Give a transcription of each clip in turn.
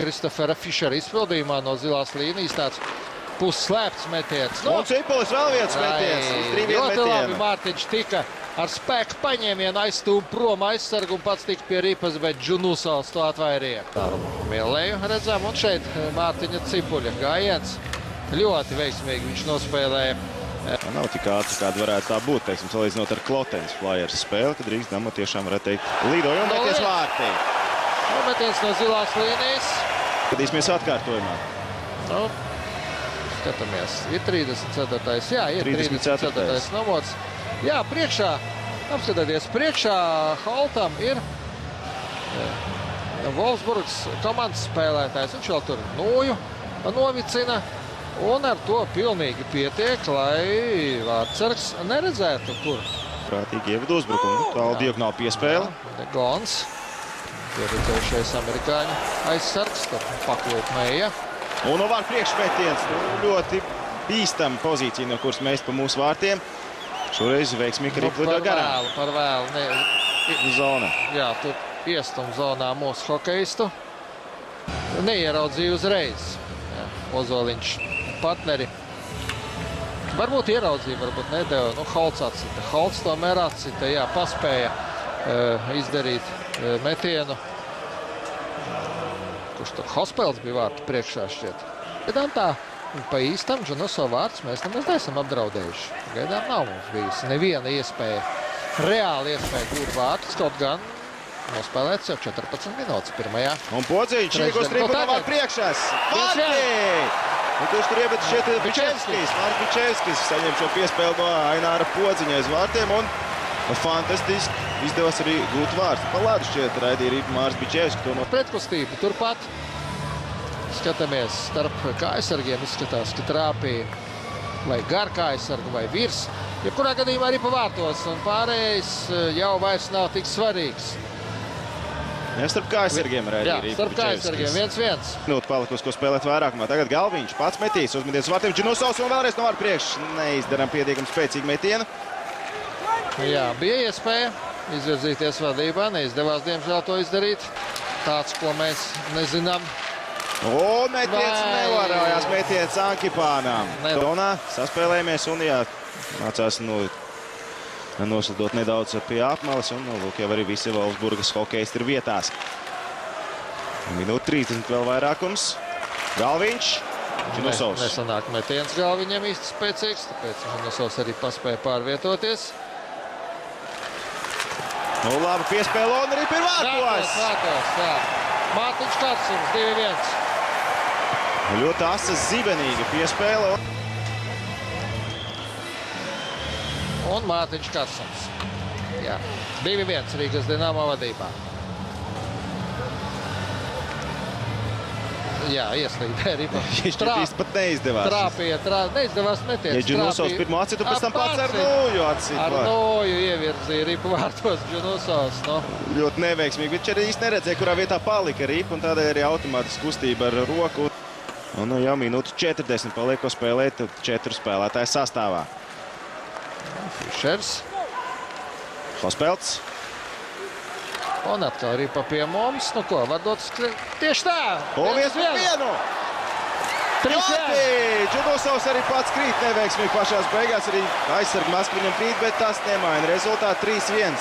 Kristofera Fišera izpildījumā no zilās līnijas tāds pusslēpts metiens. Un Cipulis vēl viens metiens. Ļoti labi Mārtiņš tika ar spēku paņēmienu aizstūm prom aizsargu un pats tika pie ripas, bet Džunusovs to atvairīja. Mielēju redzam, un šeit Mārtiņa Cipuļa gājiens. Ļoti veiksmīgi viņš nospēlēja. Nav tik ātri, kāda varētu tā būt, teiksim, salīdzinot ar Klotenes Flyers spēli, kad Rīgas Dama tiešām varētu teikt lidoja un metiens vārtī. Metiens no zilās līnijas. Skatīsimies atkārtojumā. Nu, skatāmies. Ir 34. Jā, ir 34. numurs. Jā, priekšā, apskatieties, priekšā Holtam ir Wolfsburgas komandas spēlētājs. Viņš vēl tur Nūju novicina. Un ar to pilnīgi pietiek, lai vārdsargs neredzētu, kur. Prātīgi ievada uzbrukumu. Tālu diagonāla piespēle. Gons. Pieredzējušais amerikāņu aizsargs. Tad paklūt Meija. Un no vārdu priekšmetiens. Ļoti bīstama pozīcija, no kuras mēs pa mūsu vārtiem. Šoreiz veiksmīgi arī plido garām. Par vēlu. Zona. Jā, tur iestum zonā mūsu hokeistu. Neieraudzīja uzreiz. Ozoliņš partneri. Varbūt ieraudzīja, varbūt nedēva. Nu, Holts atsita. Holts tomēr atsita. Jā, paspēja izdarīt metienu. Kurš tur Hospels bija vārtu priekšā šķiet. Gaidām tā, pa īstam Džunusova vārds mēs nemaz neesam apdraudējuši. Gaidām nav mums bijusi neviena iespēja, reāli iespēja gūt vārtus, kaut gan nospēlēts jau 14 minūtes pirmajā. Un Podziņš iegūst tribu no vārdu priekšās. Vārtī! Un kurš tur iebet šeit Bičevskis. Mārs Bičevskis saņem šo piespēli no Aināra Podziņa aiz vārtiem un fantastiski izdevās arī gūt vārds. Pa ladu šķiet raidīja arī Mārs Bičevskis. Pretkustība turpat. Skatāmies starp kājasargiem. Izskatās, ka trāpīja vai gar kājasargu vai virs. Jebkurā gadījumā arī pa vārtos. Un pārējais jau vairs nav tik svarīgs. Ja, starp kājasargiem raidīja arī starp kājasargiem 1-1. Minūte palikusi, ko spēlēt vairākumā. Tagad Galviņš pats metīs. Uzmetiens vārtiem Džunusovs un vēlreiz no vārdu priekš. Neizdarām pietiekami spēcīgu metienu. Jā, bija iespēja izvirzīties vadībā. Neizdevās, diemžēl, to izdarīt. Tāds, ko mēs nezinām. O, metiens nevarējās, metiens Ankipānām. Donā saspēlējamies un jā, mācās noslidot nedaudz pie apmales. Un lūk, jau arī visi Wolfsburgas hokeisti ir vietās. Minūte 30 vēl vairākums. Galviņš. Džunusovs. Nesanāk metiens Galviņam īsti spēcīgs, tāpēc Džunusovs arī paspēja pārvietoties. Nu, labi piespēle un arī pie vārtos. Vārtos, jā. Mārtiņš Karsums, 2-1. Ļoti asa zibenīga piespēle. Un Mārtiņš Karsums. Jā, 2-1 Rīgas Dinamo vadībā. Jā, ieslīdē ripa. Viņš pat neizdevās. Neizdevās metiens. Ja Džunusovs pirmo atsitu, pēc tam pats ar Nūju atsitu. Ar Nūju ievirzīja ripu vārtos Džunusovs. Ļoti neveiksmīgi. Viņš arī īsti neredzēja, kurā vietā palika ripa, un tādēļ arī automātiski kustība ar roku. Un jau minūte 40 palieko spēlēt 4 spēlētāju sastāvā. Fišers. Hospelts. Un atkal ripa pie mums. Nu ko, var dot tieši tā. Un 1-1. 3-1. Džunusovs arī pats krīt neveiksmīgi pašās beigās. Arī aizsargi Maskviņam krīt, bet tas nemaina rezultātu 3-1.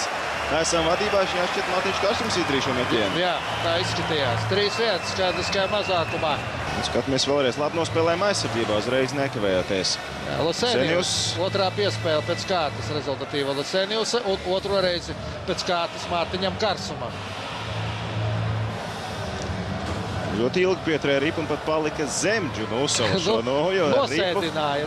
Esam vadībā, šajā šķiet Mārtiņš Karsums izdarīja šo metienu. Jā, tā izskatījās. 3-1 skaidriskajā mazākumā. Un skatāmies vēlreiz labi nospēlējam aizsardzībā, uzreiz nekavējoties. Lasenius, otrā piespēle pēc kārtas rezultatīva Laseniusa un otro reizi pēc kārtas Mārtiņam Karsumam. Ļoti ilgi pieturēja ripu un pat palika zem Džunusovs.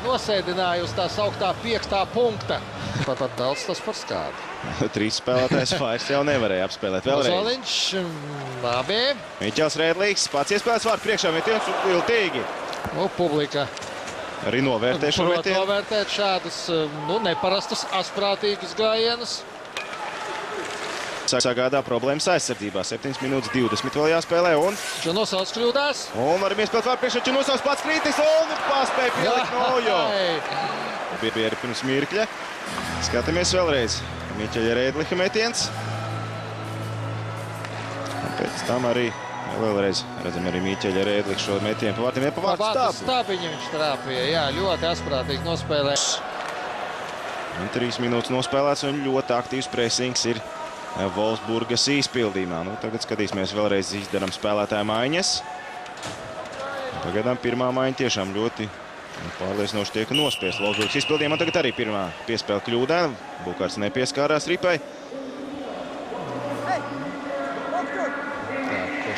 Nosēdināja uz tā sauktā 5. punkta. Pat daudz tas par skādu. 3 spēlētājs vairs jau nevarēja apspēlēt vēlreiz. Ozoliņš, labi. Miķels Rēdlīgs, pats iespēlēs vārdu priekšā metiens un viltīgi. Publika arī novērtē šo metienu. Novērtēt šādus neparastus, asprātīgus gājienus. Sagādā problēmas aizsardzībā. 7 minūtes 20 vēl jāspēlē un... Džunusovs kļūdās. Un varam iespēlēt vārdu priekšā. Džunusovs pats krītis un paspēja pielikt Nūju. Bija arī pirms mirkļa. Skatāmies vēlreiz. Miķeļa Rēdliha metiens. Un pēc tam arī Vēlreiz redzam arī Mīķeļa Rēdliks šo metienu pa vārtiem. Pa vārtu vārtu stabu. stabiņu viņš trāpīja. Jā, ļoti asprātīgi nospēlē. 3 minūtes nospēlēts un ļoti aktīvs presings ir Wolfsburgas izpildījumā. Nu, tagad skatīsimies vēlreiz izdarām spēlētāju maiņas. Pagaidām pirmā maiņa tiešām ļoti pārliecinoši tiek nospiest Wolfsburgas izpildījumā. Tagad arī pirmā piespēle kļūdēna. Bukārts nepieskārās ripai.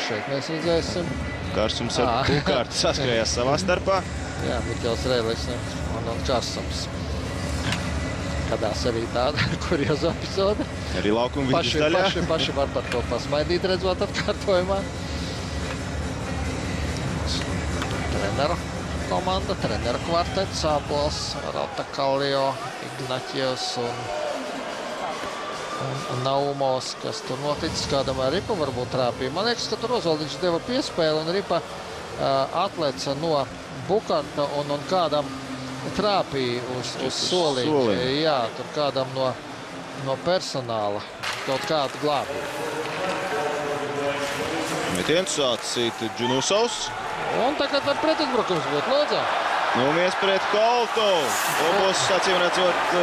Šeit mēs redzēsim. Karsums ar Bukārtu saskrējās savā starpā. Jā, Miķels Rēdliks un Karsums. Kadās arī tāda kurioza epizode. Arī laukuma vidus daļā. Paši var par to pasmaidīt, redzot atkārtojumā. Treneru komanda, treneru kvartets, Ābols, Rota Kalio, Ignaķievs un Naumovs, kas tur noticis, kādam ar Ripa varbūt trāpīja. Man liekas, ka tur Ozoldiņš deva piespēli un Ripa atleca no Bukarta un kādam trāpīja uz soliņu. Jā, tur kādam no personāla kaut kādu glābīja. Metiens sācīt Džunusovs. Un tagad var pretuzbrukums būt, lūdzu. Nu, viens pret Koltu. Obos, acīm redzot,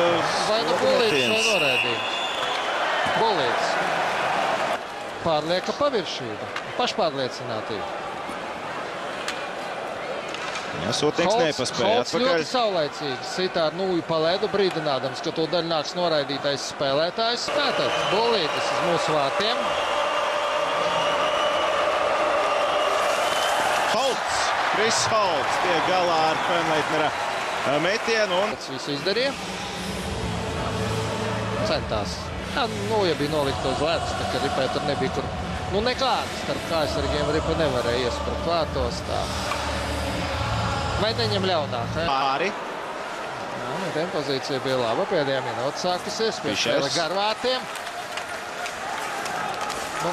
vai nu Bulītis vai noraidījums. Bulītis. Pārlieka paviršība. Pašpārliecinātība. Jā, Sotnieks nepaspēja Holts atpakaļ. ļoti saulaicīgi sitā ar nūju pa ledu, brīdinādams, ka to daļ nāks noraidītais spēlētājs. Tātad Bulītis uz mūsu vārtiem. Holts, Kris Holts tiek galā ar Fenleitnera metienu un... Tas visu izdarīja. Centās. Jā, nūja bija nolikta uz ledus, tā ka Ripai tur nebija kur... Nu, nekāds starp kājasargiem Ripa nevarēja iesprat vārtos tā. Vai neņem ļaunāk? Pāri. Jā, nu, ten pozīcija bija laba. Pēdējā minūte sākusies. Piespēle gar vārtiem. Nu.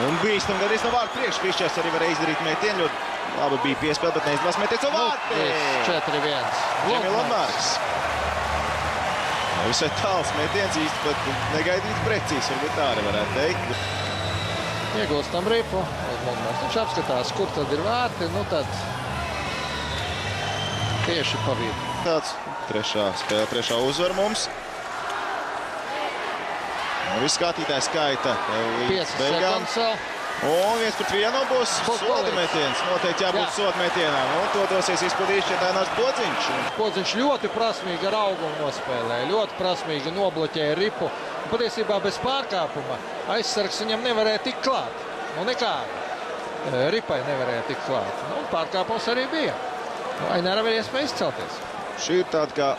Un bīstam gadījis no vārtu priekš. Fišers arī varēja izdarīt metienu. Ļoti labi bija piespēle, bet neizdevās metiens no vārtiem. 4-1. Džemilonmarks. Visai tāls metiens, īsti pat negaidīts precīzs, varbūt tā arī varētu teikt. Iegūstam Ripu. Viņš apskatās, kur tad ir vārti. Nu tad tieši pa vidu. Tāds trešā spēle, trešā uzvar mums. Viss skatītāji skaita līdz 5 sekundes vēl. Un 1-1 būs soda metiens. Noteikti jābūt soda metienām. Un to dosies izpildījis Četānārs Podziņš. Podziņš ļoti prasmīgi ar augumu nospēlēja. Ļoti prasmīgi nobloķēja Ripu. Patiesībā bez pārkāpuma aizsargs viņam nevarēja tikt klāt. Nu nekāda. Ripai nevarēja tikt klāt. Nu, pārkāpums arī bija. Ainēram ir iespēja izcelties. Šī ir tāda kā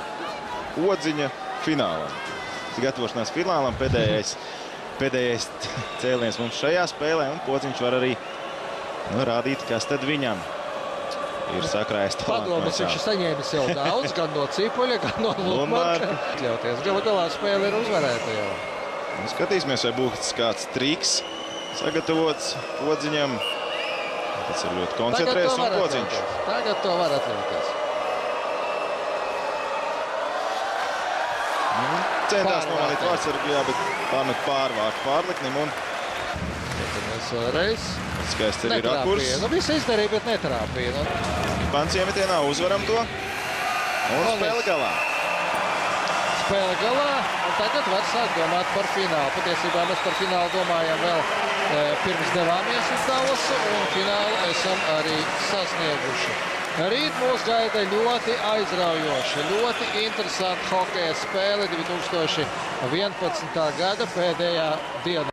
Podziņa finālā. Gatavošanās finālam pēdējais cēliens mums šajā spēlē, un Podziņš var arī rādīt, kas tad viņam ir sakrājis talants. Padomas viņš ir saņēmis jau daudz, gan no Cipuļa, gan no Lundmarka. Ļauties, galā spēle ir uzvarēta jau. Skatīsimies, vai būs kāds triks sagatavots Podziņam. Tas ir ļoti koncentrēts un Podziņš. Tagad to var atļauties. Centās nomalīt vārdsargu, jā, bet pamet pārvārtu pārliknim un... Mēs vēlreiz. Skaists arī rakurs. Nu, visu izdarīja, bet netrāpīja. Pants iemetienā uzvaram to. Un spēle galā. Spēle galā, un tagad var sākt domāt par finālu. Patiesībā mēs par finālu domājam vēl pirms devāmies uz Dalasu, un finālu esam arī sasnieguši. Rīt mūs gaida ļoti aizraujoša, ļoti interesanta hokeja spēle 2011. gada pēdējā dienā.